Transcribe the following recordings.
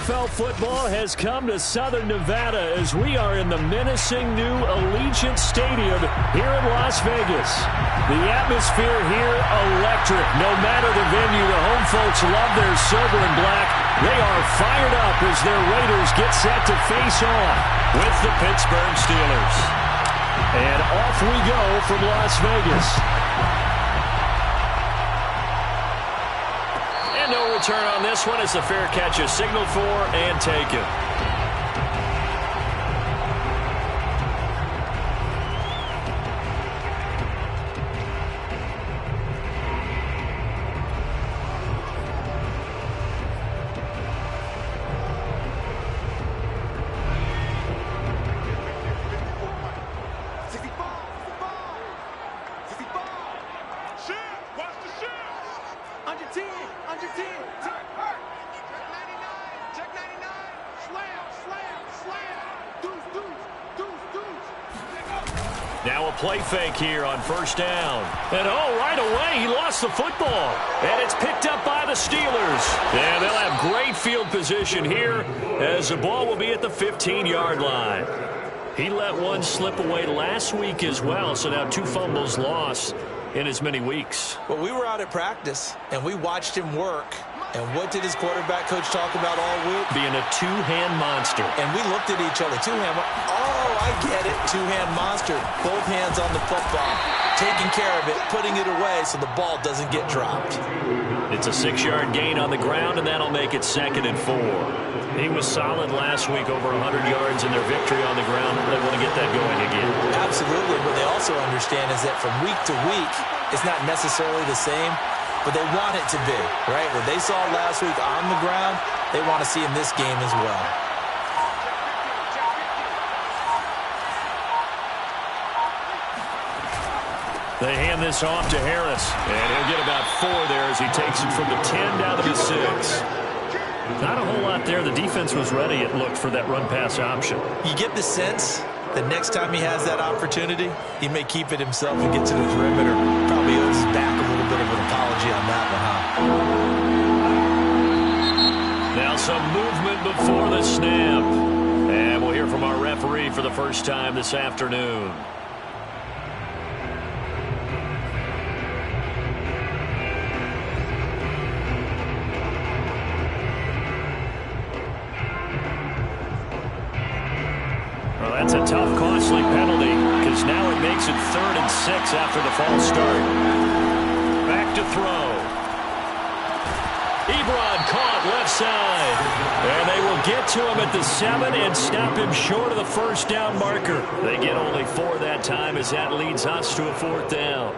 NFL football has come to Southern Nevada as we are in the menacing new Allegiant Stadium here in Las Vegas. The atmosphere here electric. No matter the venue, the home folks love their silver and black. They are fired up as their Raiders get set to face off with the Pittsburgh Steelers. And off we go from Las Vegas. No return on this one as the fair catch is signaled for and taken. Now a play fake here on first down. And right away he lost the football. And it's picked up by the Steelers. And they'll have great field position here as the ball will be at the 15-yard line. He let one slip away last week as well, so now 2 fumbles lost in as many weeks. Well, we were out at practice, and we watched him work. And what did his quarterback coach talk about all week? Being a two-hand monster. And we looked at each other. Two-hand. Oh, I get it. Two-hand monster. Both hands on the football. Taking care of it. Putting it away so the ball doesn't get dropped. It's a 6-yard gain on the ground, and that'll make it 2nd and 4. He was solid last week, over 100 yards in their victory on the ground. They want to get that going again. Absolutely. What they also understand is that from week to week, it's not necessarily the same. But they want it to be, right? What they saw last week on the ground, they want to see in this game as well. They hand this off to Harris, and he'll get about 4 there as he takes it from the 10 down to the 6. Not a whole lot there. The defense was ready, it looked, for that run-pass option. You get the sense that next time he has that opportunity, he may keep it himself and get to the perimeter. Probably owes his back a little bit of an apology on that one, huh? Now some movement before the snap. And we'll hear from our referee for the first time this afternoon. Well, that's a tough, costly penalty because now it makes it 3rd and 6 after the false start. Back to throw. Ebron caught left side. And they will get to him at the 7 and stop him short of the first down marker. They get only 4 that time as that leads us to a 4th down.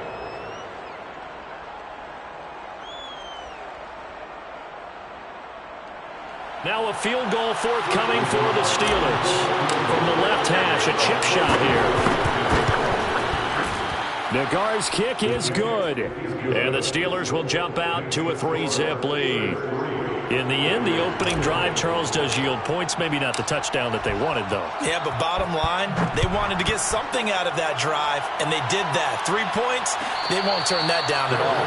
Now a field goal forthcoming for the Steelers. From the left hash, a chip shot here. Nagar's kick is good. And the Steelers will jump out to a 3-zip lead. In the end, the opening drive, Charles, does yield points. Maybe not the touchdown that they wanted, though. Yeah, but bottom line, they wanted to get something out of that drive, and they did that. 3 points, they won't turn that down at all.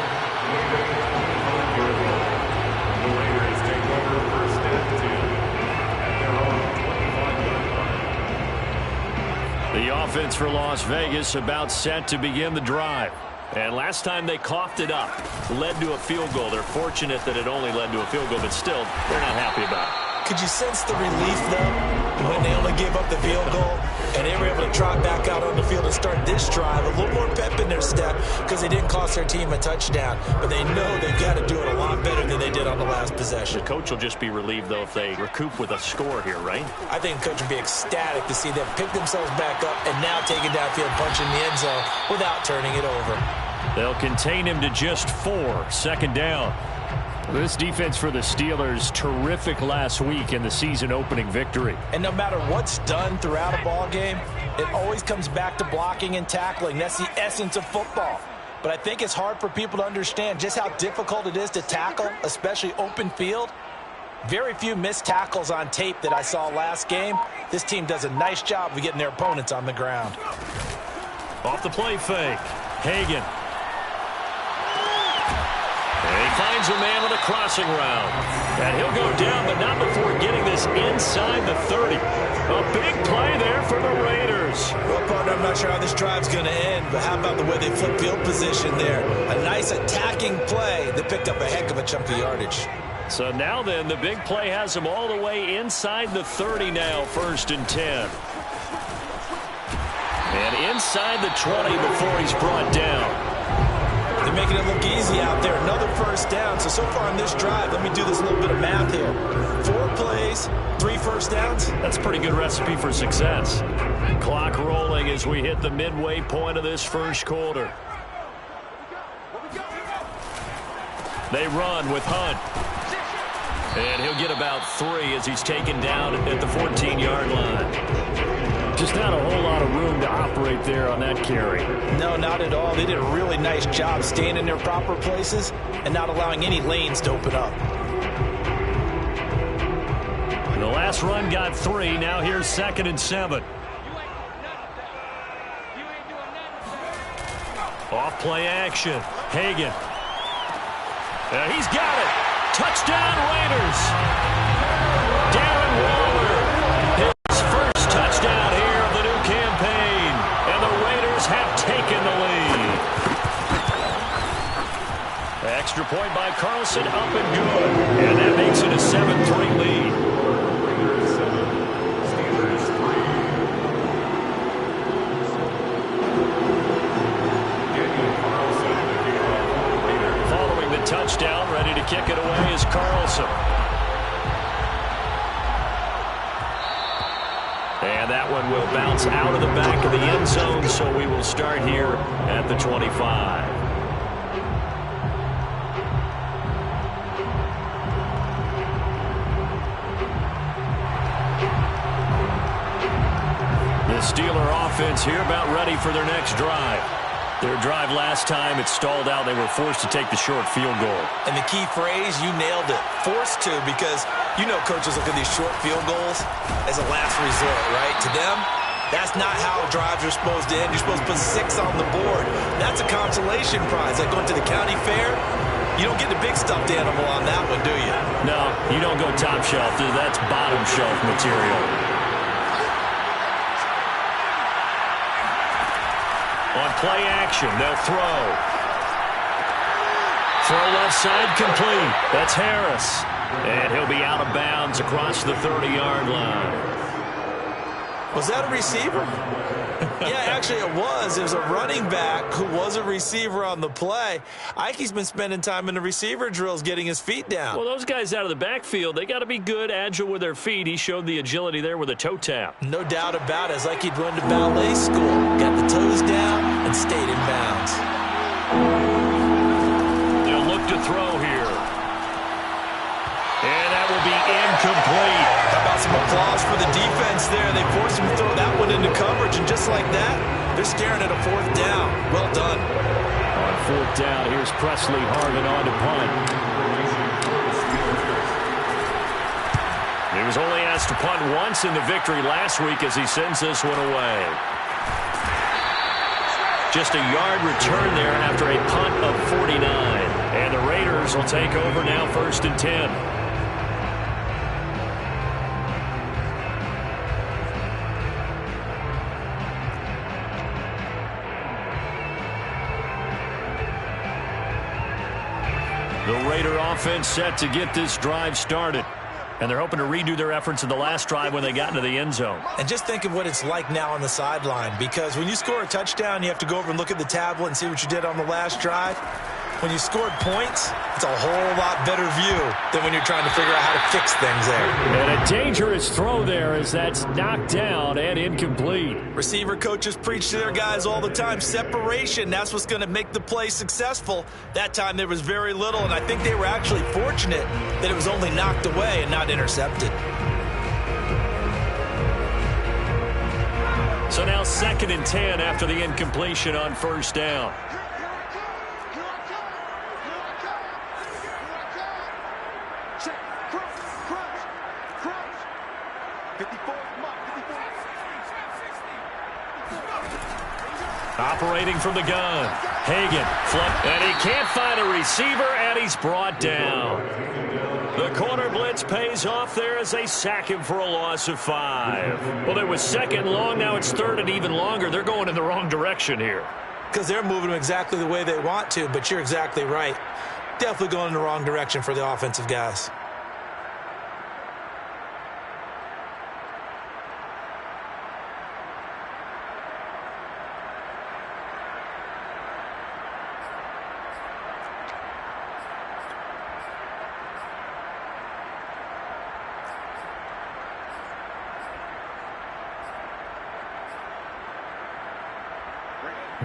The offense for Las Vegas about set to begin the drive. And last time they coughed it up, led to a field goal. They're fortunate that it only led to a field goal, but still, they're not happy about it. Could you sense the relief, though, when they only gave up the field goal and they were able to trot back out on the field and start this drive? A little more pep in their step because they didn't cost their team a touchdown. But they know they've got to do it a lot better than they did on the last possession. The coach will just be relieved, though, if they recoup with a score here, right? I think the coach would be ecstatic to see them pick themselves back up and now take it downfield, punching the end zone without turning it over. They'll contain him to just 4, 2nd down. This defense for the Steelers, terrific last week in the season-opening victory. And no matter what's done throughout a ball game, it always comes back to blocking and tackling. That's the essence of football. But I think it's hard for people to understand just how difficult it is to tackle, especially open field. Very few missed tackles on tape that I saw last game. This team does a nice job of getting their opponents on the ground. Off the play fake, Hagan. And he finds a man with a crossing route. And he'll go down, but not before getting this inside the 30. A big play there for the Raiders. Well, partner, I'm not sure how this drive's going to end, but how about the way they flip field position there? A nice attacking play that picked up a heck of a chunk of yardage. So now then, the big play has him all the way inside the 30 now, 1st and 10. And inside the 20 before he's brought down. They're making it look easy out there. Another 1st down. So far on this drive, let me do this little bit of math here. 4 plays, 3 1st downs. That's a pretty good recipe for success. Clock rolling as we hit the midway point of this 1st quarter. They run with Hunt. And he'll get about 3 as he's taken down at the 14-yard line. Just not a whole lot of room to operate there on that carry. No, not at all. They did a really nice job staying in their proper places and not allowing any lanes to open up. The last run got 3. Now here's 2nd and 7. Off play action. Hagan. He's got it. Touchdown Raiders. Darren Waller. His first touchdown here of the new campaign. And the Raiders have taken the lead. Extra point by Carlson, up and good. And that makes it a 7-3 lead. Touchdown, ready to kick it away is Carlson. And that one will bounce out of the back of the end zone, so we will start here at the 25. The Steeler offense here about ready for their next drive. Their drive last time, it stalled out. They were forced to take the short field goal. And the key phrase, you nailed it. Forced to, because you know coaches look at these short field goals as a last resort, right? To them, that's not how drives are supposed to end. You're supposed to put 6 on the board. That's a consolation prize. Like going to the county fair, you don't get the big stuffed animal on that one, do you? No, you don't go top shelf. That's bottom shelf material. On play action, they'll throw. Throw left side complete. That's Harris. And he'll be out of bounds across the 30-yard line. Was that a receiver? Yeah, actually it was. It was a running back who was a receiver on the play. Ike's been spending time in the receiver drills getting his feet down. Well, those guys out of the backfield, they got to be good, agile with their feet. He showed the agility there with a toe tap. No doubt about it. It's like he'd run to ballet school. Got the toes down and stayed in bounds. They'll look to throw here. And that will be incomplete. How about some applause for the defense there? They forced him to throw that one into coverage, and just like that, they're staring at a 4th down. Well done. On 4th down, here's Presley Harvin on to punt. He was only asked to punt once in the victory last week as he sends this one away. Just a yard return there after a punt of 49. And the Raiders will take over now, 1st and 10. The Raider offense set to get this drive started. And they're hoping to redo their efforts in the last drive when they got into the end zone. And just think of what it's like now on the sideline, because when you score a touchdown, you have to go over and look at the tablet and see what you did on the last drive. When you scored points, it's a whole lot better view than when you're trying to figure out how to fix things there. And a dangerous throw there as that's knocked down and incomplete. Receiver coaches preach to their guys all the time. Separation, that's what's going to make the play successful. That time there was very little, and I think they were actually fortunate that it was only knocked away and not intercepted. So now 2nd and 10 after the incompletion on 1st down. Operating from the gun. Hagan, flip, and he can't find a receiver, and he's brought down. The corner blitz pays off there as they sack him for a loss of 5. Well, it was second long. Now it's third and even longer. They're going in the wrong direction here. Because they're moving them exactly the way they want to, but you're exactly right. Definitely going in the wrong direction for the offensive guys.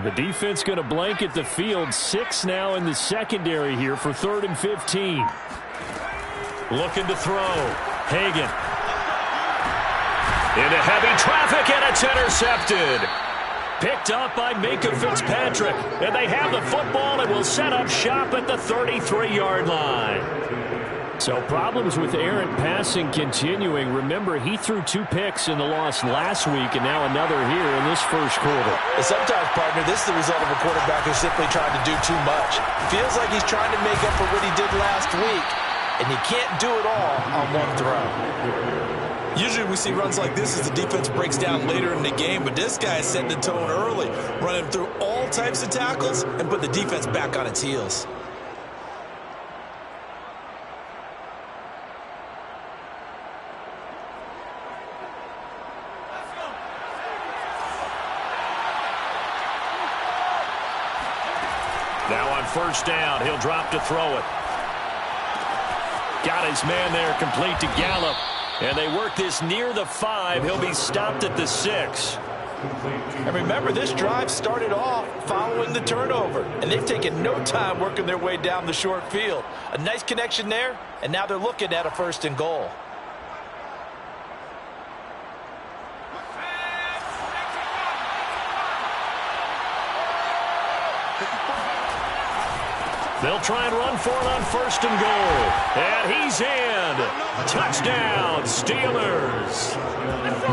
The defense going to blanket the field. 6 now in the secondary here for 3rd and 15. Looking to throw. Hagan. Into heavy traffic, and it's intercepted. Picked up by Minka Fitzpatrick. And they have the football and will set up shop at the 33-yard line. So problems with errant passing continuing. Remember, he threw 2 picks in the loss last week, and now another here in this first quarter. And sometimes, partner, this is the result of a quarterback who's simply trying to do too much. Feels like he's trying to make up for what he did last week, and he can't do it all on one throw. Usually we see runs like this as the defense breaks down later in the game, but this guy is setting the tone early, running through all types of tackles and put the defense back on its heels. Now on first down, he'll drop to throw it. Got his man there, complete to Gallup. And they work this near the 5. He'll be stopped at the 6. And remember, this drive started off following the turnover. And they've taken no time working their way down the short field. A nice connection there, and now they're looking at a 1st and goal. They'll try and run for it on 1st and goal. And he's in. Touchdown, Steelers.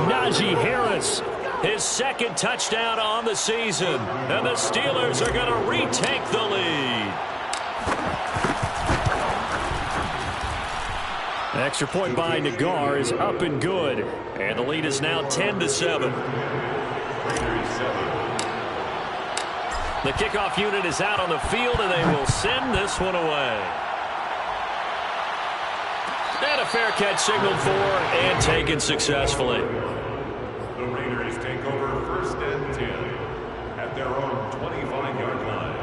Najee Harris, his 2nd touchdown on the season. And the Steelers are going to retake the lead. Extra point by Nagar is up and good. And the lead is now 10-7. The kickoff unit is out on the field, and they will send this one away. And a fair catch signaled for and taken successfully. The Raiders take over 1st and 10 at their own 25-yard line.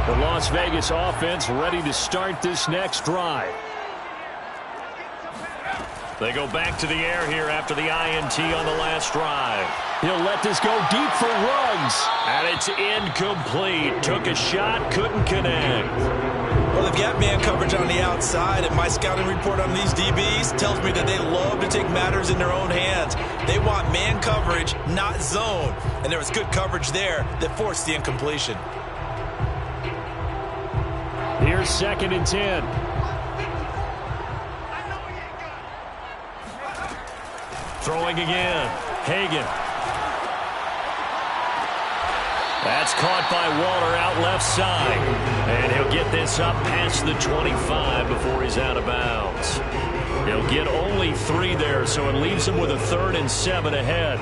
The Las Vegas offense ready to start this next drive. They go back to the air here after the INT on the last drive. He'll let this go deep for Ruggs. And it's incomplete. Took a shot, couldn't connect. Well, they've got man coverage on the outside, and my scouting report on these DBs tells me that they love to take matters in their own hands. They want man coverage, not zone. And there was good coverage there that forced the incompletion. Here's 2nd and 10. Throwing again. Hagan. That's caught by Waller out left side. And he'll get this up past the 25 before he's out of bounds. He'll get only 3 there, so it leaves him with a 3rd and 7 ahead.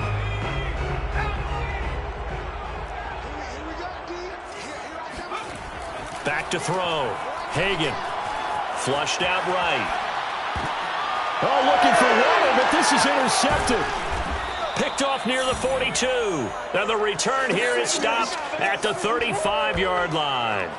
Back to throw. Hagan. Flushed out right. Oh, looking for Waller, but this is intercepted. Picked off near the 42. And the return here is stopped at the 35-yard line.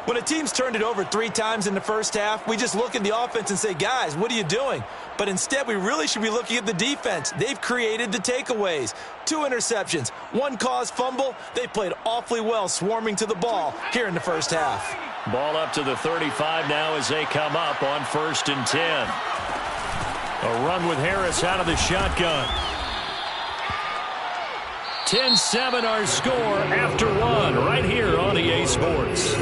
When a team's turned it over 3 times in the first half, we just look at the offense and say, guys, what are you doing? But instead, we really should be looking at the defense. They've created the takeaways. 2 interceptions, 1 caused fumble. They played awfully well swarming to the ball here in the first half. Ball up to the 35 now as they come up on 1st and 10. A run with Harris out of the shotgun. 10-7 our score after one right here on EA Sports.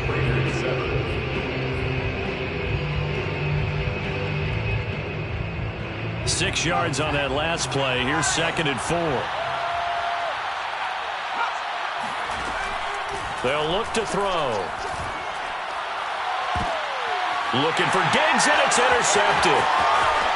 Raiders 7. 6 yards on that last play. Here's 2nd and 4. They'll look to throw. Looking for Diggs, and it's intercepted.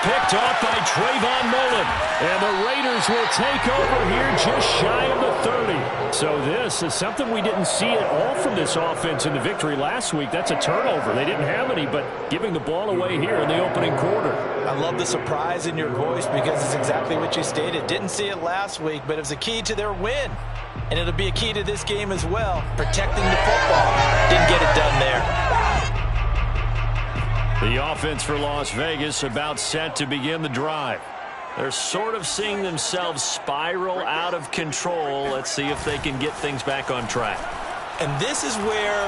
Picked off by Trayvon Mullen. And the Raiders will take over here just shy of the 30. So this is something we didn't see at all from this offense in the victory last week. That's a turnover. They didn't have any, but giving the ball away here in the opening quarter. I love the surprise in your voice because it's exactly what you stated. Didn't see it last week, but it was a key to their win. And it'll be a key to this game as well. Protecting the football. Didn't get it done there. The offense for Las Vegas about set to begin the drive. They're sort of seeing themselves spiral out of control. Let's see if they can get things back on track. And this is where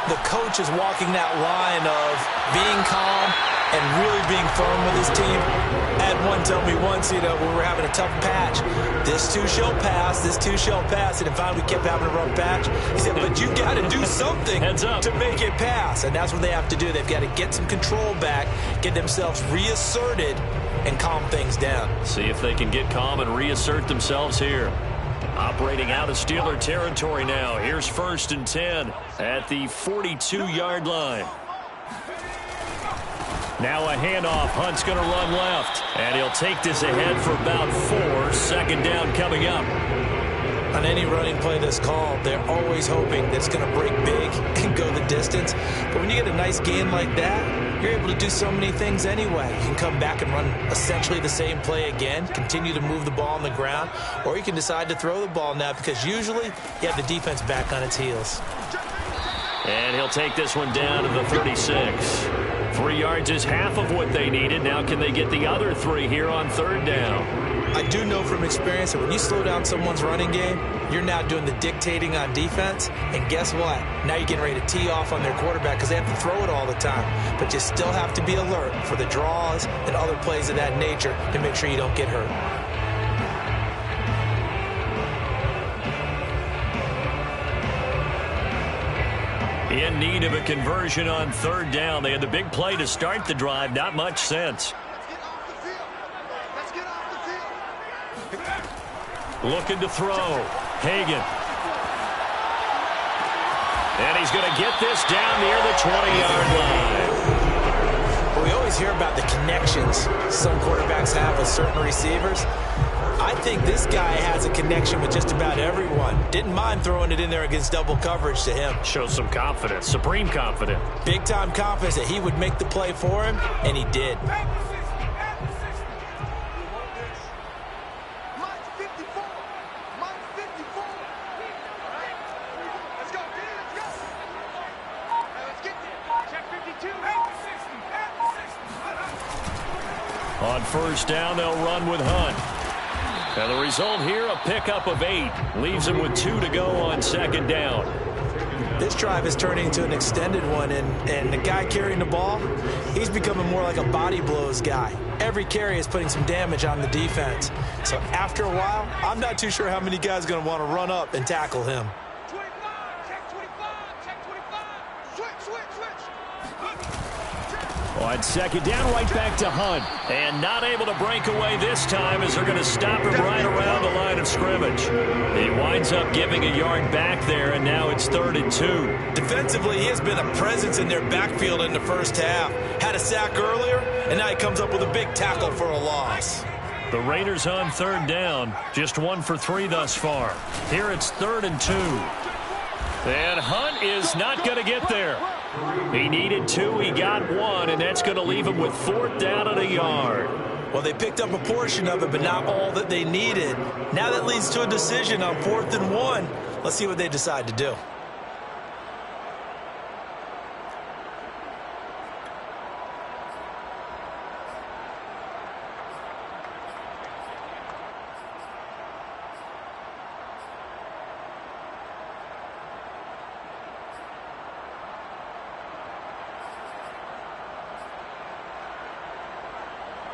the coach is walking that line of being calm and really being firm with his team. I had one tell me once, when we were having a tough patch, this too shall pass, this too shall pass. And finally we kept having a rough patch. He said, but you got to do something to make it pass. And that's what they have to do. They've got to get some control back, get themselves reasserted, and calm things down. See if they can get calm and reassert themselves here. Operating out of Steeler territory now. Here's 1st and 10 at the 42-yard line. Now a handoff. Hunt's going to run left. And he'll take this ahead for about 4. 2nd down coming up. On any running play that's called, they're always hoping that it's going to break big and go the distance. But when you get a nice gain like that, you're able to do so many things anyway. You can come back and run essentially the same play again, continue to move the ball on the ground, or you can decide to throw the ball now because usually you have the defense back on its heels. And he'll take this one down to the 36. 3 yards is half of what they needed. Now can they get the other 3 here on 3rd down? I do know from experience that when you slow down someone's running game, you're now doing the dictating on defense. And guess what? Now you're getting ready to tee off on their quarterback because they have to throw it all the time. But you still have to be alert for the draws and other plays of that nature to make sure you don't get hurt. In need of a conversion on 3rd down. They had the big play to start the drive. Not much sense. Looking to throw. Hagan. And he's going to get this down near the 20-yard line. We always hear about the connections some quarterbacks have with certain receivers. I think this guy has a connection with just about everyone. Didn't mind throwing it in there against double coverage to him. Shows some confidence, supreme confidence. Big-time confidence that he would make the play for him, and he did. On 1st down, they'll run with Hunt. And the result here, a pickup of 8. Leaves him with 2 to go on 2nd down. This drive is turning into an extended one, and the guy carrying the ball, he's becoming more like a body blows guy. Every carry is putting some damage on the defense. So after a while, I'm not too sure how many guys are going to want to run up and tackle him. On 2nd down, right back to Hunt. And not able to break away this time as they're going to stop him right around the line of scrimmage. He winds up giving a yard back there, and now it's 3rd and 2. Defensively, he has been a presence in their backfield in the first half. Had a sack earlier, and now he comes up with a big tackle for a loss. The Raiders on 3rd down, just 1 for 3 thus far. Here it's 3rd and 2. And Hunt is not going to get there. He needed 2, he got 1, and that's going to leave him with 4th down and a yard. Well, they picked up a portion of it, but not all that they needed. Now that leads to a decision on 4th and 1. Let's see what they decide to do.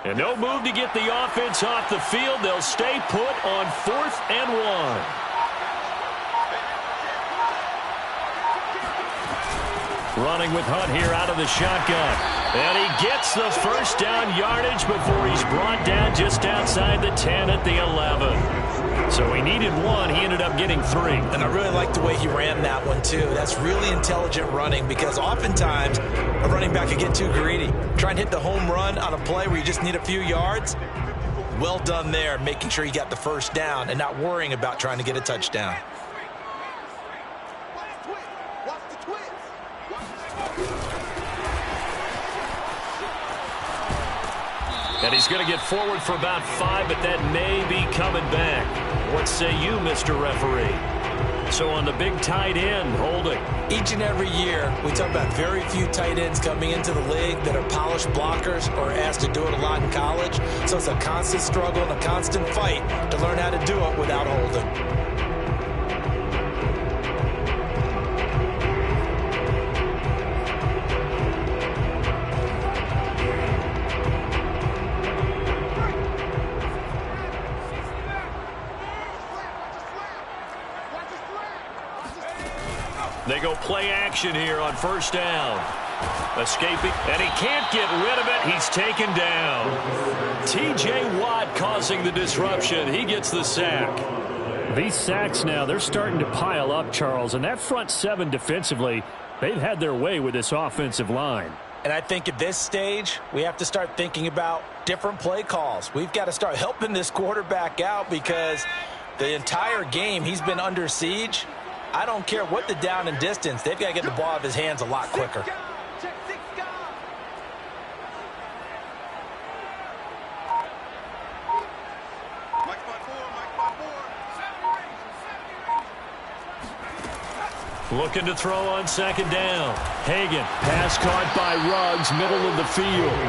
And no move to get the offense off the field. They'll stay put on 4th and 1. Running with Hunt here out of the shotgun. And he gets the first down yardage before he's brought down just outside the 10 at the 11. So he needed 1. He ended up getting 3. And I really like the way he ran that one, too. That's really intelligent running because oftentimes a running back can get too greedy. Try and hit the home run on a play where you just need a few yards. Well done there, making sure you got the first down and not worrying about trying to get a touchdown. And he's going to get forward for about 5, but that may be coming back. What say you, Mr. Referee? So on the big tight end, holding. Each and every year, we talk about very few tight ends coming into the league that are polished blockers or asked to do it a lot in college. So it's a constant struggle and a constant fight to learn how to do it without holding. They go play action here on 1st down. Escaping, and he can't get rid of it. He's taken down. T.J. Watt causing the disruption. He gets the sack. These sacks now, they're starting to pile up, Charles. And that front 7 defensively, they've had their way with this offensive line. And I think at this stage, we have to start thinking about different play calls. We've got to start helping this quarterback out because the entire game he's been under siege. I don't care what the down and distance. They've got to get the ball out of his hands a lot quicker. Looking to throw on 2nd down. Hagan, pass caught by Ruggs, middle of the field.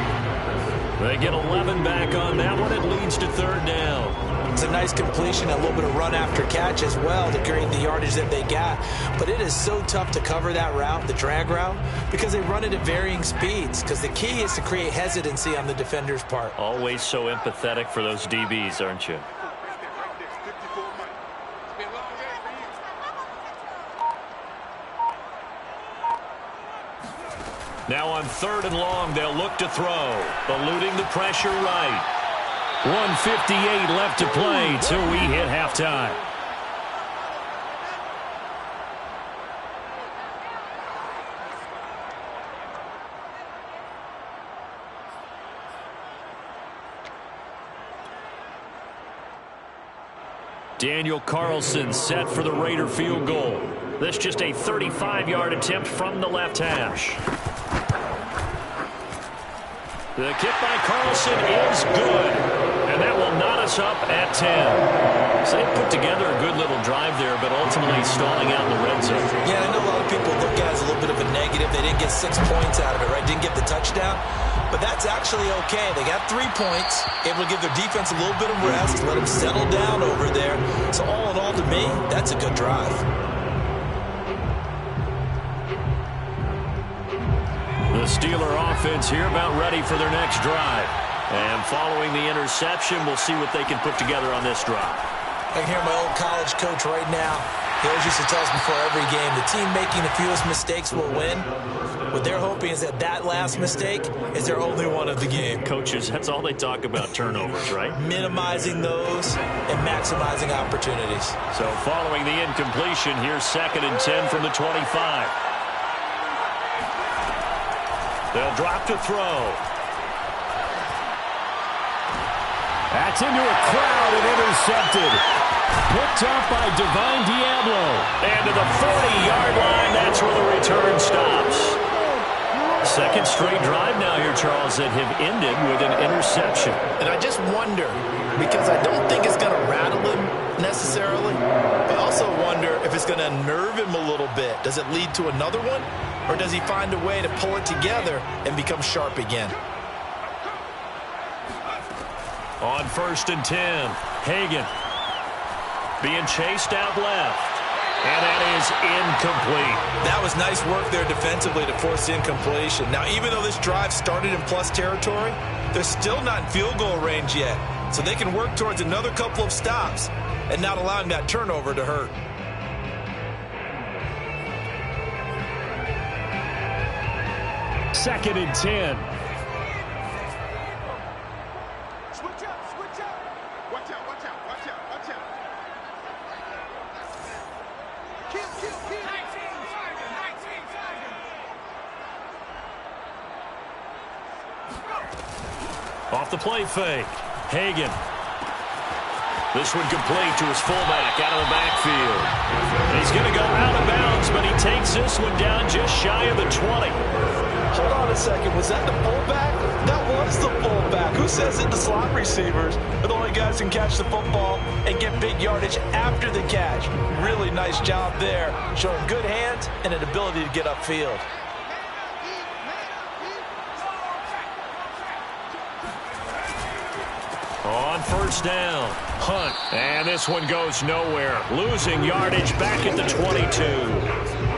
They get 11 back on that one. It leads to 3rd down. It's a nice completion, a little bit of run after catch as well to create the yardage that they got. But it is so tough to cover that route, the drag route, because they run it at varying speeds. Because the key is to create hesitancy on the defender's part. Always so empathetic for those DBs, aren't you? Now on 3rd and long, they'll look to throw. Eluding the pressure right. 1:58 left to play till we hit halftime. Daniel Carlson set for the Raider field goal. This just a 35-yard attempt from the left hash. The kick by Carlson is good, and that will knot us up at 10. So they put together a good little drive there, but ultimately stalling out in the red zone. Yeah, I know a lot of people look at it as a little bit of a negative. They didn't get 6 points out of it, right? Didn't get the touchdown. But that's actually okay. They got 3 points, able to give their defense a little bit of rest, let them settle down over there. So all in all, to me, that's a good drive. The Steeler offense here about ready for their next drive. And following the interception, we'll see what they can put together on this drive. I can hear my old college coach right now. He always used to tell us before every game, the team making the fewest mistakes will win. What they're hoping is that that last mistake is their only one of the game. Coaches, that's all they talk about, turnovers, right? Minimizing those and maximizing opportunities. So following the incompletion, here's 2nd and 10 from the 25. They'll drop to throw. That's into a crowd and intercepted. Picked up by Divine Diablo. And to the 40-yard line, that's where the return stops. Second straight drive now here, Charles, that have ended with an interception. And I just wonder, because I don't think it's going to rattle him necessarily. I also wonder if it's going to unnerve him a little bit. Does it lead to another one? Or does he find a way to pull it together and become sharp again? On 1st and 10, Hagan being chased out left. And that is incomplete. That was nice work there defensively to force the incompletion. Now, even though this drive started in plus territory, They're still not in field goal range yet, so they can work towards another couple of stops and not allowing that turnover to hurt. Second and 10. Switch up, switch up. Watch out, watch out, watch out, watch out. Kill, kill, kill. 19 Tiger, 19 Tiger. Off the play fake. Hagan. This one complete to his fullback out of the backfield. He's going to go out of bounds, but he takes this one down just shy of the 20. Hold on a second. Was that the fullback? That was the fullback. Who says it? The slot receivers are the only guys who can catch the football and get big yardage after the catch. Really nice job there, showing good hands and an ability to get upfield. On first down, Hunt. And this one goes nowhere. Losing yardage back at the 22.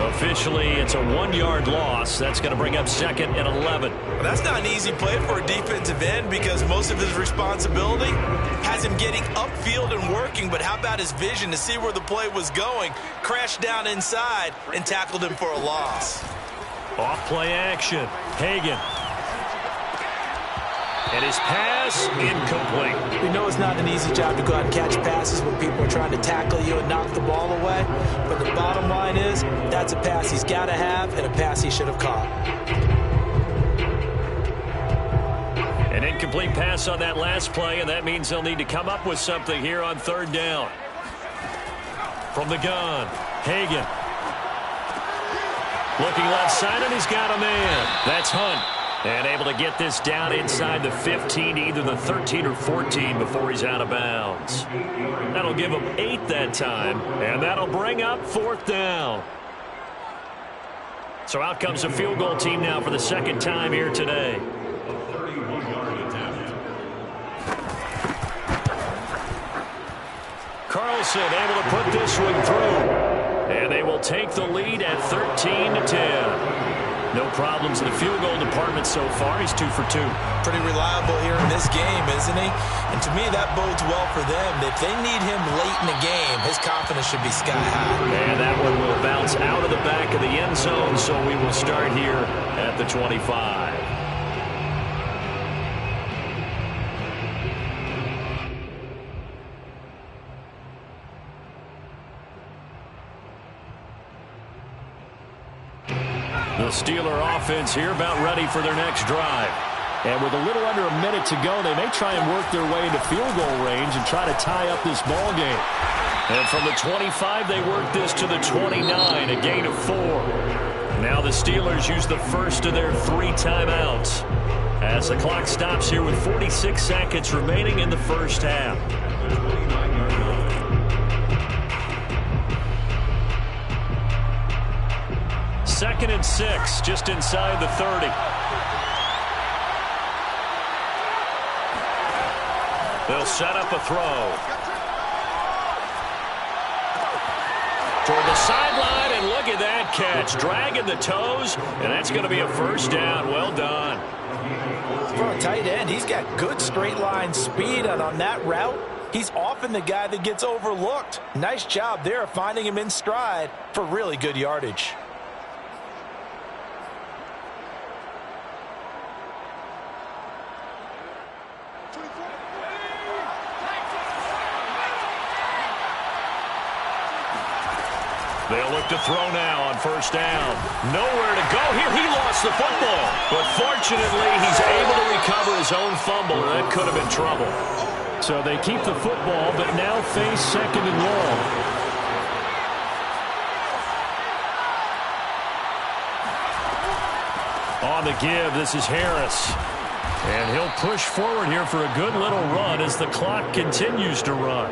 Officially, it's a 1-yard loss. That's going to bring up second and 11. Well, that's not an easy play for a defensive end because most of his responsibility has him getting upfield and working. But how about his vision to see where the play was going? Crashed down inside and tackled him for a loss. Off play action. Hagan. And his pass incomplete. We know it's not an easy job to go out and catch passes when people are trying to tackle you and knock the ball away. But the bottom line is that's a pass he's got to have and a pass he should have caught. An incomplete pass on that last play, and that means they'll need to come up with something here on third down. From the gun, Hagan. Looking left side, and he's got a man. That's Hunt. And able to get this down inside the 15, either the 13 or 14 before he's out of bounds. That'll give him 8 that time, and that'll bring up fourth down. So out comes a field goal team now for the second time here today. A 31-yard attempt. Carlson able to put this one through. And they will take the lead at 13-10. No problems in the field goal department so far. He's 2 for 2. Pretty reliable here in this game, isn't he? And to me, that bodes well for them. If they need him late in the game, his confidence should be sky high. And that one will bounce out of the back of the end zone, so we will start here at the 25. The Steeler offense here about ready for their next drive. And with a little under a minute to go, they may try and work their way into field goal range and try to tie up this ball game. And from the 25, they work this to the 29, a gain of 4. Now the Steelers use the first of their 3 timeouts as the clock stops here with 46 seconds remaining in the first half. Second and 6, just inside the 30. They'll set up a throw. Toward the sideline, and look at that catch. Dragging the toes, and that's going to be a first down. Well done. For a tight end, he's got good straight line speed, and on that route, he's often the guy that gets overlooked. Nice job there of finding him in stride for really good yardage. They'll look to throw now on first down. Nowhere to go here. He lost the football. But fortunately, he's able to recover his own fumble, and that could have been trouble. So they keep the football, but now face second and long. On the give, this is Harris. And he'll push forward here for a good little run as the clock continues to run.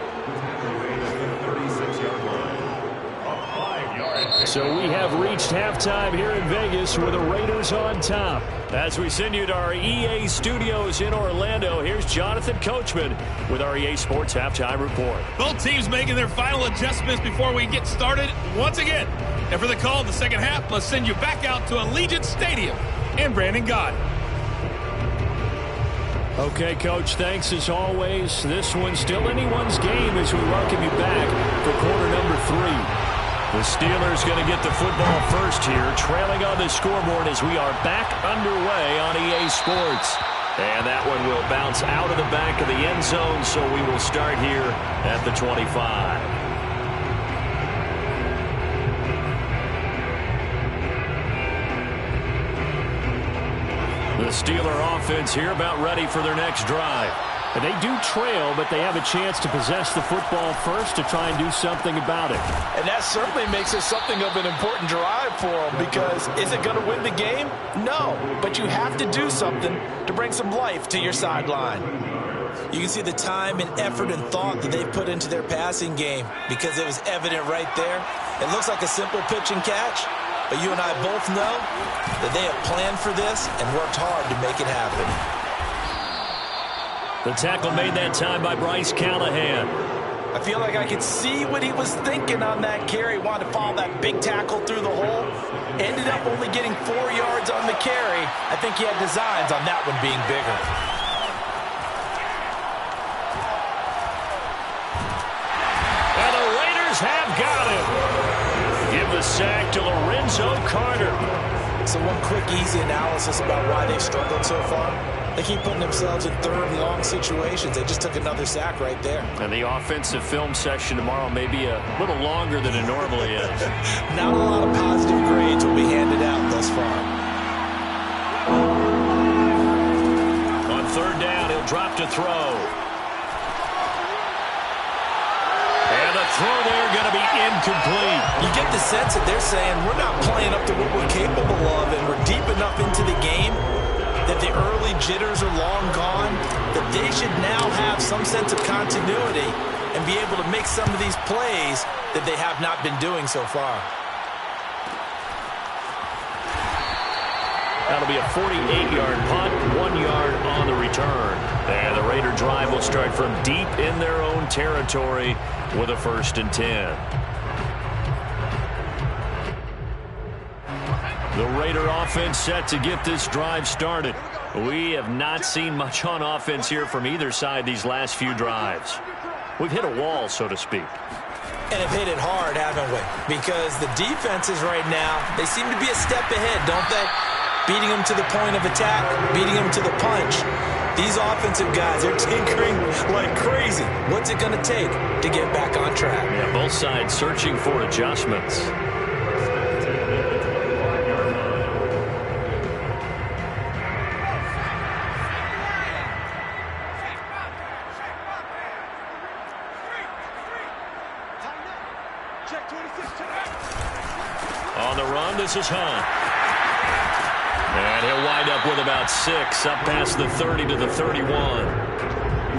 So we have reached halftime here in Vegas with the Raiders on top. As we send you to our EA studios in Orlando, here's Jonathan Coachman with our EA Sports Halftime Report. Both teams making their final adjustments before we get started once again. And for the call of the second half, let's send you back out to Allegiant Stadium in Brandon, God. Okay, Coach, thanks as always. This one's still anyone's game as we welcome you back for quarter number 3. The Steelers going to get the football first here, trailing on the scoreboard as we are back underway on EA Sports. And that one will bounce out of the back of the end zone, so we will start here at the 25. The Steeler offense here about ready for their next drive. And they do trail, but they have a chance to possess the football first to try and do something about it. And that certainly makes it something of an important drive for them, because is it going to win the game? No, but you have to do something to bring some life to your sideline. You can see the time and effort and thought that they put into their passing game, because it was evident right there. It looks like a simple pitch and catch, but you and I both know that they have planned for this and worked hard to make it happen. The tackle made that time by Bryce Callahan. I feel like I could see what he was thinking on that carry. Wanted to follow that big tackle through the hole. Ended up only getting 4 yards on the carry. I think he had designs on that one being bigger. And the Raiders have got him. Give the sack to Lorenzo Carter. So one quick, easy analysis about why they've struggled so far. They keep putting themselves in third and long situations. They just took another sack right there. And the offensive film session tomorrow may be a little longer than it normally is. Not a lot of positive grades will be handed out thus far. On third down, he'll drop to throw. And the throw there going to be incomplete. You get the sense that they're saying we're not playing up to what we're capable of, and we're deep enough into the game that the early jitters are long gone, that they should now have some sense of continuity and be able to make some of these plays that they have not been doing so far. That'll be a 48-yard punt, 1 yard on the return. And the Raider drive will start from deep in their own territory with a 1st and 10. The Raider offense set to get this drive started. We have not seen much on offense here from either side these last few drives. We've hit a wall, so to speak. And have hit it hard, haven't we? Because the defenses right now, they seem to be a step ahead, don't they? Beating them to the point of attack, beating them to the punch. These offensive guys, they're tinkering like crazy. What's it going to take to get back on track? Yeah, both sides searching for adjustments. On the run, this is Hunt. And he'll wind up with about 6, up past the 30 to the 31.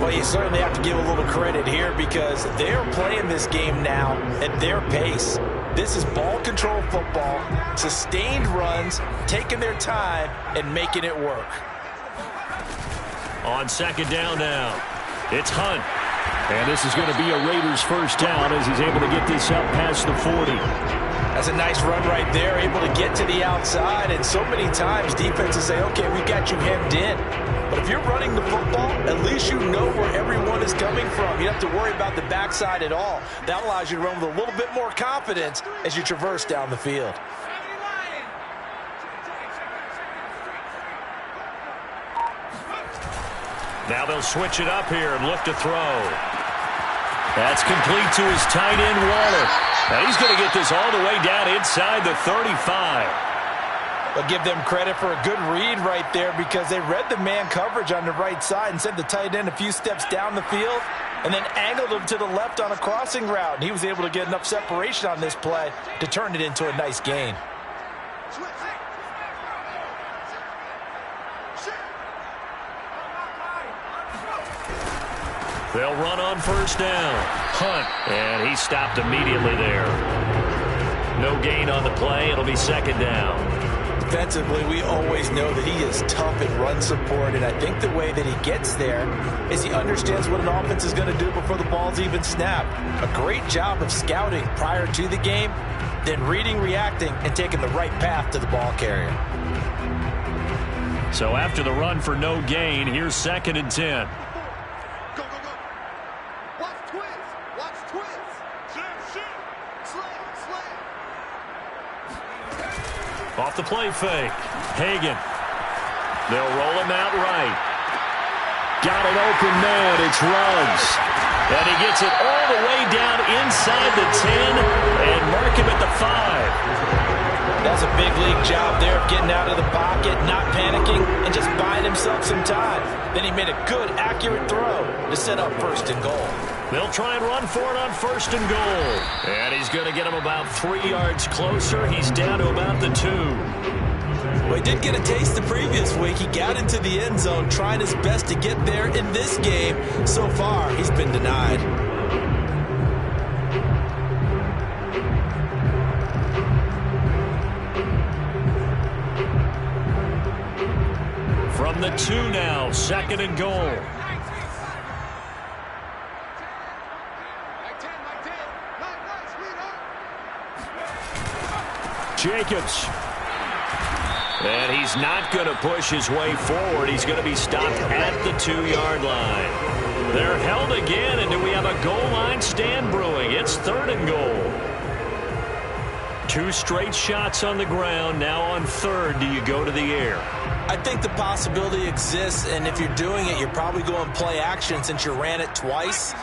Well, you certainly have to give a little credit here, because they're playing this game now at their pace. This is ball control football, sustained runs, taking their time and making it work. On second down now, it's Hunt. And this is going to be a Raiders first down as he's able to get this up past the 40. That's a nice run right there, able to get to the outside. And so many times defenses say, okay, we got you hemmed in. But if you're running the football, at least you know where everyone is coming from. You don't have to worry about the backside at all. That allows you to run with a little bit more confidence as you traverse down the field. Now they'll switch it up here and look to throw. That's complete to his tight end, Waller. Now he's going to get this all the way down inside the 35. But give them credit for a good read right there, because they read the man coverage on the right side and sent the tight end a few steps down the field and then angled him to the left on a crossing route. And he was able to get enough separation on this play to turn it into a nice gain. They'll run on first down. Hunt. And he stopped immediately there. No gain on the play. It'll be second down. Defensively, we always know that he is tough in run support, and I think the way that he gets there is he understands what an offense is going to do before the ball's even snapped. A great job of scouting prior to the game, then reading, reacting, and taking the right path to the ball carrier. So after the run for no gain, here's 2nd and 10. Go, go, go. Watch twins. Watch twins. Slam. Off the play fake. Hagan. They'll roll him out right. Got an open man. It's Ruggs. And he gets it all the way down inside the 10 and mark him at the 5. That's a big league job there of getting out of the pocket, not panicking, and just buying himself some time. Then he made a good, accurate throw to set up 1st and goal. They'll try and run for it on 1st and goal. And he's going to get him about 3 yards closer. He's down to about the 2. Well, he did get a taste the previous week. He got into the end zone, trying his best to get there in this game. So far, he's been denied. From the 2 now, 2nd and goal. Jacobs. And he's not going to push his way forward. He's going to be stopped at the 2-yard line. They're held again, and do we have a goal line stand brewing? It's 3rd and goal. 2 straight shots on the ground. Now on 3rd, do you go to the air? I think the possibility exists, and if you're doing it, you're probably going play action since you ran it twice.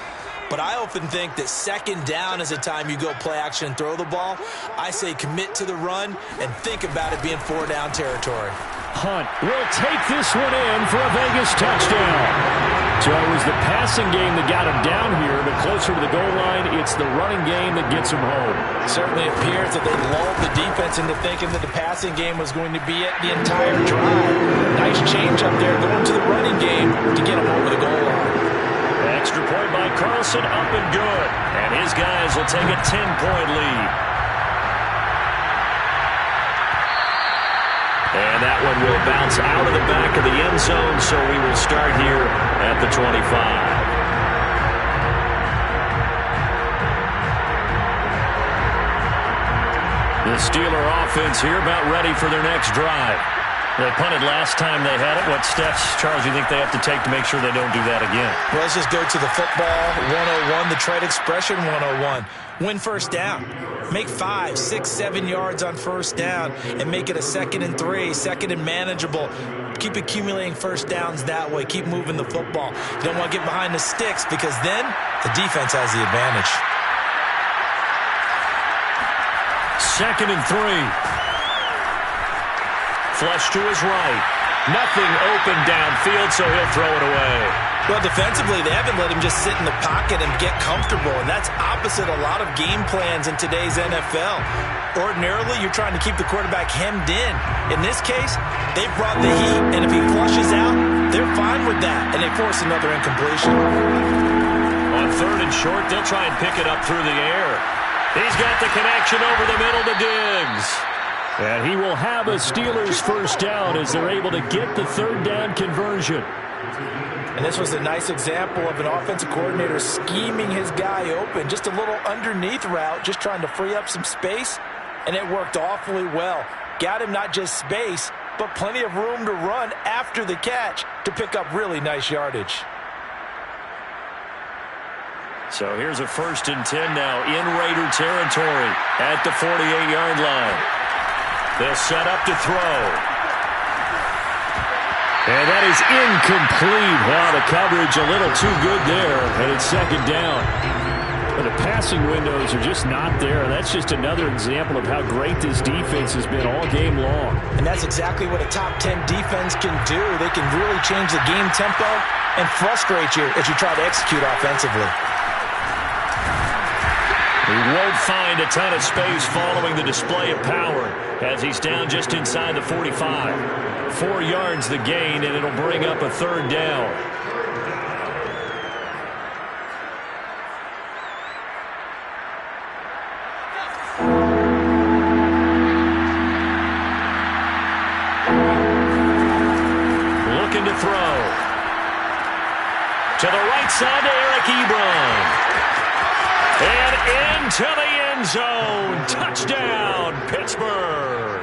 But I often think that 2nd down is a time you go play action and throw the ball. I say commit to the run and think about it being 4-down territory. Hunt will take this one in for a Vegas touchdown. So it was the passing game that got him down here, but closer to the goal line, it's the running game that gets him home. Certainly appears that they lulled the defense into thinking that the passing game was going to be it the entire drive. Nice change up there going to the running game to get him over the goal line. Extra point by Carlson, up and good. And his guys will take a 10-point lead. And that one will bounce out of the back of the end zone, so we will start here at the 25. The Steeler offense here about ready for their next drive. They punted last time they had it. What steps, Charles, do you think they have to take to make sure they don't do that again? Well, let's just go to the football 101, the trade expression 101. Win 1st down. Make 5, 6, 7 yards on 1st down and make it a 2nd and 3, 2nd and manageable. Keep accumulating 1st downs that way. Keep moving the football. You don't want to get behind the sticks because then the defense has the advantage. 2nd and 3. Flush to his right. Nothing open downfield, so he'll throw it away. Well, defensively, they haven't let him just sit in the pocket and get comfortable, and that's opposite a lot of game plans in today's NFL. Ordinarily, you're trying to keep the quarterback hemmed in. In this case, they brought the heat, and if he flushes out, they're fine with that, and they force another incompletion. On 3rd and short, they'll try and pick it up through the air. He's got the connection over the middle to Diggs. And he will have a Steelers 1st down as they're able to get the 3rd down conversion. And this was a nice example of an offensive coordinator scheming his guy open. Just a little underneath route, just trying to free up some space. And it worked awfully well. Got him not just space, but plenty of room to run after the catch to pick up really nice yardage. So here's a 1st and 10 now in Raider territory at the 48-yard line. They'll set up to throw. And that is incomplete. Wow, the coverage a little too good there. And it's 2nd down. But the passing windows are just not there. That's just another example of how great this defense has been all game long. And that's exactly what a top 10 defense can do. They can really change the game tempo and frustrate you as you try to execute offensively. He won't find a ton of space following the display of power as he's down just inside the 45. 4 yards the gain, and it'll bring up a 3rd down. Looking to throw. To the right side to Eric Ebron. And into the end zone. Touchdown, Pittsburgh.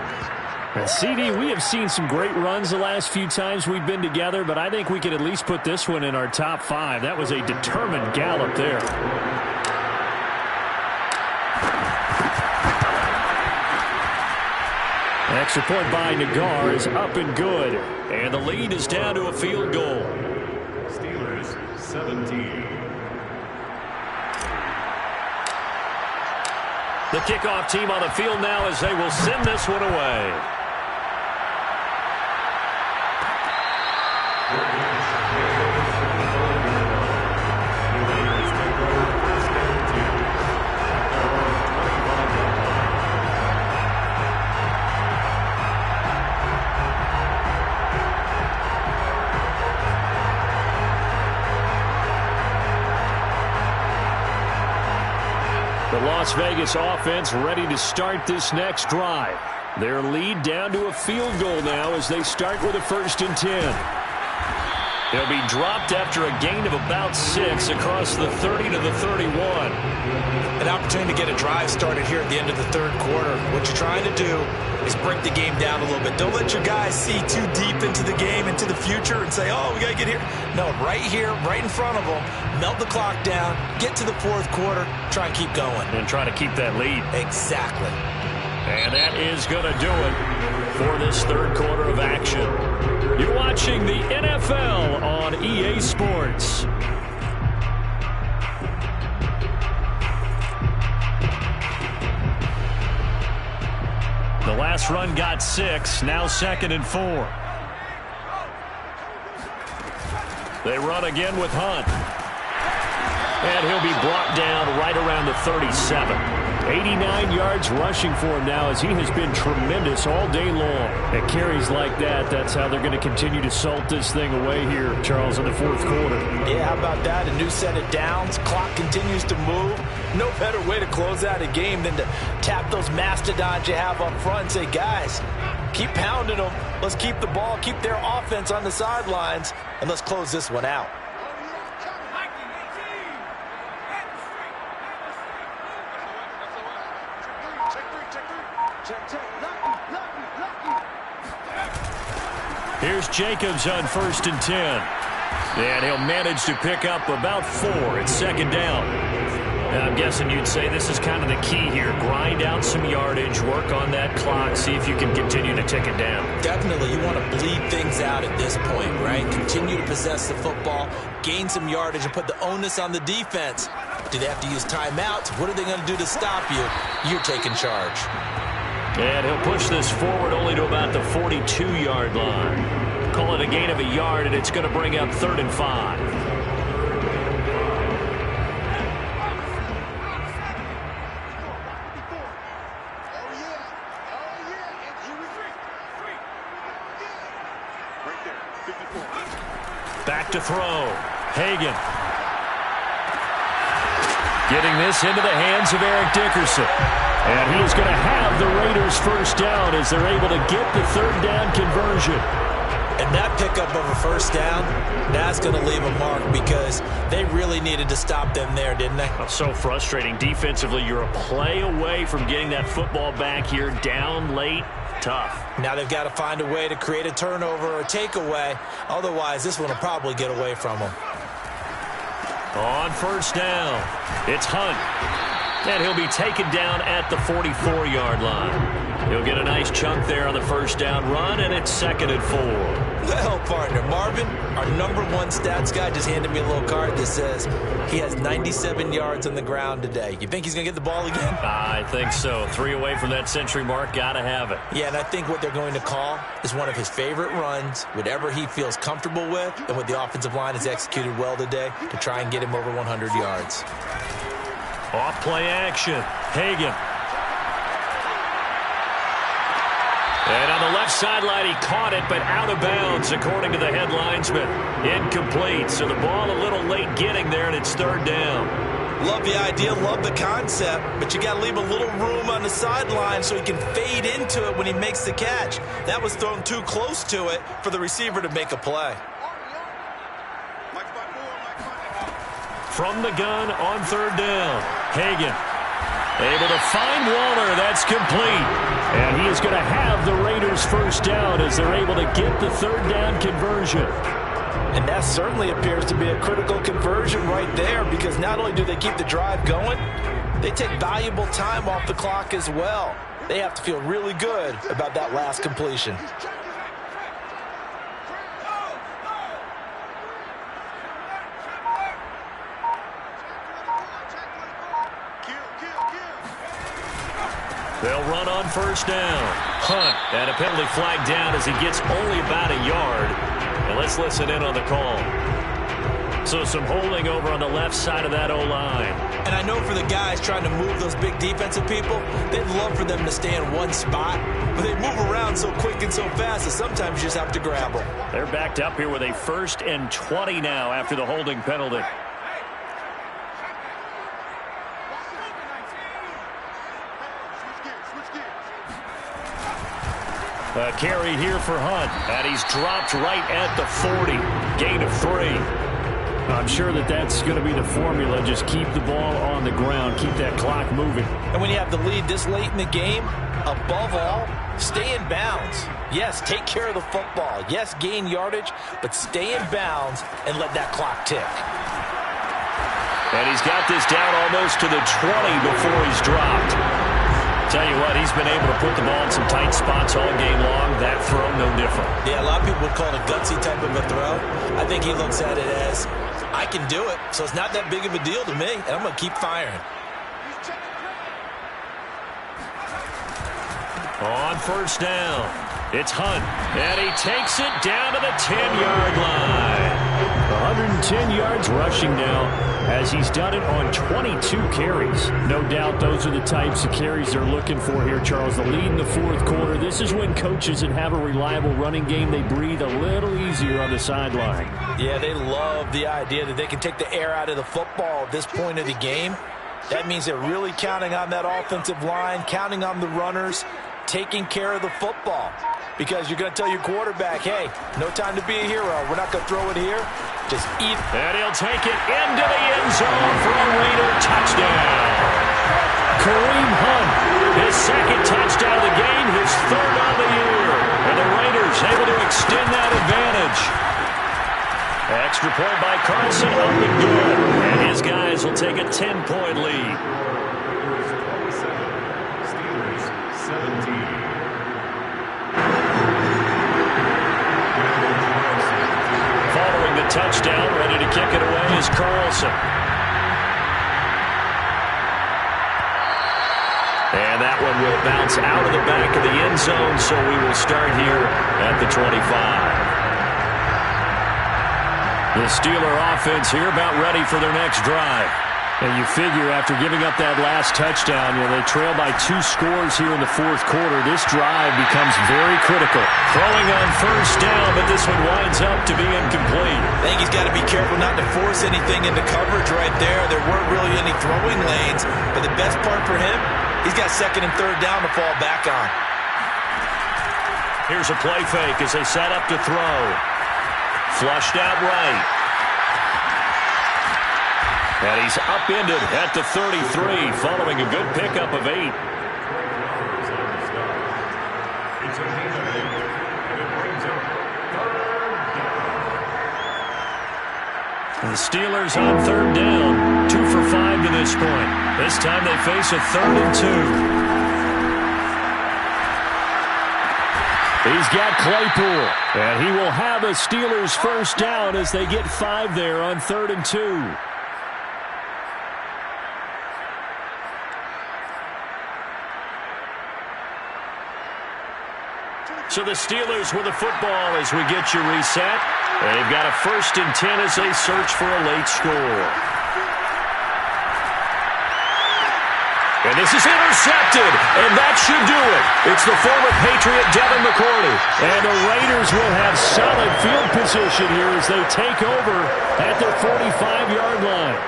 And CD, we have seen some great runs the last few times we've been together, but I think we could at least put this one in our top 5. That was a determined gallop there. Extra point by Nagar is up and good. And the lead is down to a field goal. Steelers 17. The kickoff team on the field now as they will send this one away. The Las Vegas offense ready to start this next drive. Their lead down to a field goal now as they start with a 1st and 10. They'll be dropped after a gain of about 6 across the 30 to the 31. An opportunity to get a drive started here at the end of the 3rd quarter. What you're trying to do is break the game down a little bit. Don't let your guys see too deep into the game, into the future, and say, oh, we got to get here. No, right here, right in front of them, melt the clock down, get to the 4th quarter, try and keep going. And try to keep that lead. Exactly. And that is going to do it for this 3rd quarter of action. You're watching the NFL on EA Sports. The last run got 6, now 2nd and 4. They run again with Hunt. And he'll be brought down right around the 37. 89 yards rushing for him now as he has been tremendous all day long. At carries like that, that's how they're going to continue to salt this thing away here, Charles, in the 4th quarter. Yeah, how about that? A new set of downs. Clock continues to move. No better way to close out a game than to tap those mastodons you have up front and say, guys, keep pounding them. Let's keep the ball, keep their offense on the sidelines, and let's close this one out. Here's Jacobs on 1st and 10. And he'll manage to pick up about 4 at 2nd down. And I'm guessing you'd say this is kind of the key here. Grind out some yardage, work on that clock, see if you can continue to tick it down. Definitely. You want to bleed things out at this point, right? Continue to possess the football, gain some yardage, and put the onus on the defense. Do they have to use timeouts? What are they going to do to stop you? You're taking charge. And he'll push this forward only to about the 42-yard line. Call it a gain of a yard, and it's going to bring up 3rd and 5. Back to throw. Hagan. Getting this into the hands of Eric Dickerson. And he is going to have the Raiders 1st down as they're able to get the 3rd down conversion. And that pickup of a 1st down, that's going to leave a mark because they really needed to stop them there, didn't they? So frustrating. Defensively, you're a play away from getting that football back here down late. Tough. Now they've got to find a way to create a turnover or a takeaway. Otherwise, this one will probably get away from them. On 1st down, it's Hunt. And he'll be taken down at the 44-yard line. He'll get a nice chunk there on the 1st down run, and it's 2nd and 4. Well, partner, Marvin, our #1 stats guy, just handed me a little card that says he has 97 yards on the ground today. You think he's going to get the ball again? I think so. 3 away from that century mark. Got to have it. Yeah, and I think what they're going to call is one of his favorite runs, whatever he feels comfortable with, and what the offensive line has executed well today to try and get him over 100 yards. Off play action. Hagan. And on the left sideline, he caught it, but out of bounds, according to the head linesman. Incomplete. So the ball a little late getting there, and it's 3rd down. Love the idea, love the concept, but you got to leave a little room on the sideline so he can fade into it when he makes the catch. That was thrown too close to it for the receiver to make a play. From the gun on 3rd down, Hagan. Able to find Waller. That's complete. And he is going to have the Raiders first down as they're able to get the third down conversion. And that certainly appears to be a critical conversion right there, because not only do they keep the drive going, they take valuable time off the clock as well. They have to feel really good about that last completion. They'll run on first down. Hunt, and a penalty flag down as he gets only about a yard. And let's listen in on the call. So some holding over on the left side of that O-line. And I know for the guys trying to move those big defensive people, they'd love for them to stay in one spot, but they move around so quick and so fast that sometimes you just have to grab them. They're backed up here with a 1st and 20 now after the holding penalty. A carry here for Hunt, and he's dropped right at the 40. Gain of 3. I'm sure that's going to be the formula. Just keep the ball on the ground. Keep that clock moving. And when you have the lead this late in the game, above all, stay in bounds. Yes, take care of the football. Yes, gain yardage, but stay in bounds and let that clock tick. And he's got this down almost to the 20 before he's dropped. Tell you what, he's been able to put the ball in some tight spots all game long. That throw, no different. Yeah, a lot of people would call it a gutsy type of a throw. I think he looks at it as, I can do it, so it's not that big of a deal to me, and I'm going to keep firing. On first down, it's Hunt, and he takes it down to the 10-yard line. 110 yards rushing now, as he's done it on 22 carries. No doubt those are the types of carries they're looking for here, Charles. The lead in the fourth quarter. This is when coaches that have a reliable running game, they breathe a little easier on the sideline. Yeah, they love the idea that they can take the air out of the football at this point of the game. That means they're really counting on that offensive line, counting on the runners, taking care of the football. Because you're going to tell your quarterback, hey, no time to be a hero. We're not going to throw it here. Just eat. And he'll take it into the end zone for a Raider touchdown. Kareem Hunt, his second touchdown of the game, his third on the year. And the Raiders able to extend that advantage. Extra point by Carlson, up and good. And his guys will take a 10-point lead. Steelers 17. Following the touchdown, ready to kick it away is Carlson. And that one will bounce out of the back of the end zone, so we will start here at the 25. The Steeler offense here about ready for their next drive. And you figure after giving up that last touchdown, they trail by 2 scores here in the fourth quarter. This drive becomes very critical. Throwing on first down, but this one winds up to be incomplete. I think he's got to be careful not to force anything into coverage right there. There weren't really any throwing lanes, but the best part for him, he's got second and third down to fall back on. Here's a play fake as they set up to throw. Flushed out right. And he's upended at the 33, following a good pickup of 8. It's a gain of 8, and it brings up third down. The Steelers on third down, 2 for 5 to this point. This time they face a 3rd and 2. He's got Claypool, and he will have a Steelers first down as they get 5 there on 3rd and 2. So the Steelers with the football as we get you reset. They've got a 1st and 10 as they search for a late score. And this is intercepted, and that should do it. It's the former Patriot Devin McCourty. And the Raiders will have solid field position here as they take over at their 45-yard line.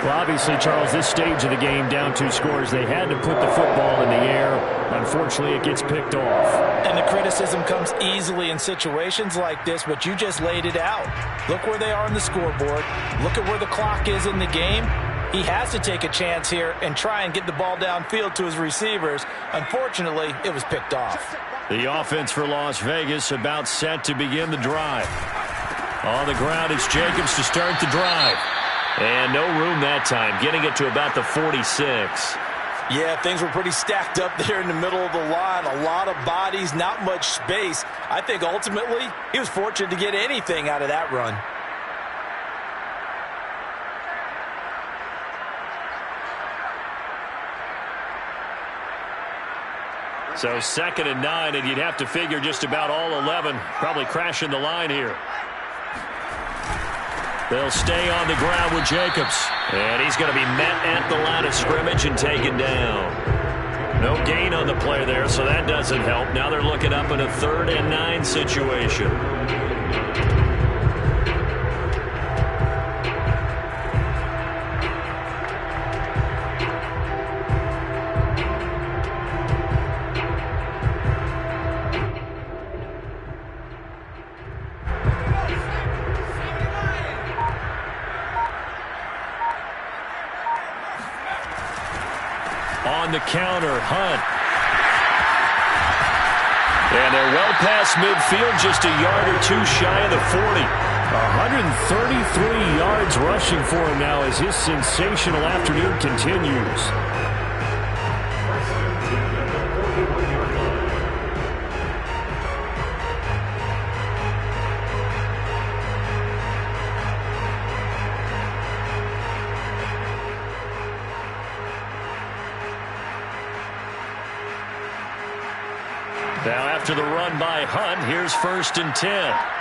Well, obviously, Charles, this stage of the game, down 2 scores, they had to put the football in the air. Unfortunately, it gets picked off. And the criticism comes easily in situations like this, but you just laid it out. Look where they are on the scoreboard. Look at where the clock is in the game. He has to take a chance here and try and get the ball downfield to his receivers. Unfortunately, it was picked off. The offense for Las Vegas about set to begin the drive. On the ground, it's Jacobs to start the drive. And no room that time, getting it to about the 46. Yeah, things were pretty stacked up there in the middle of the line. A lot of bodies, not much space. I think ultimately he was fortunate to get anything out of that run. So 2nd and 9, and you'd have to figure just about all 11 probably crashing the line here. They'll stay on the ground with Jacobs. And he's going to be met at the line of scrimmage and taken down. No gain on the play there, so that doesn't help. Now they're looking up in a 3rd and 9 situation. On the counter, Hunt. And they're well past midfield, just a yard or two shy of the 40. 133 yards rushing for him now as his sensational afternoon continues. Now after the run by Hunt, here's 1st and 10.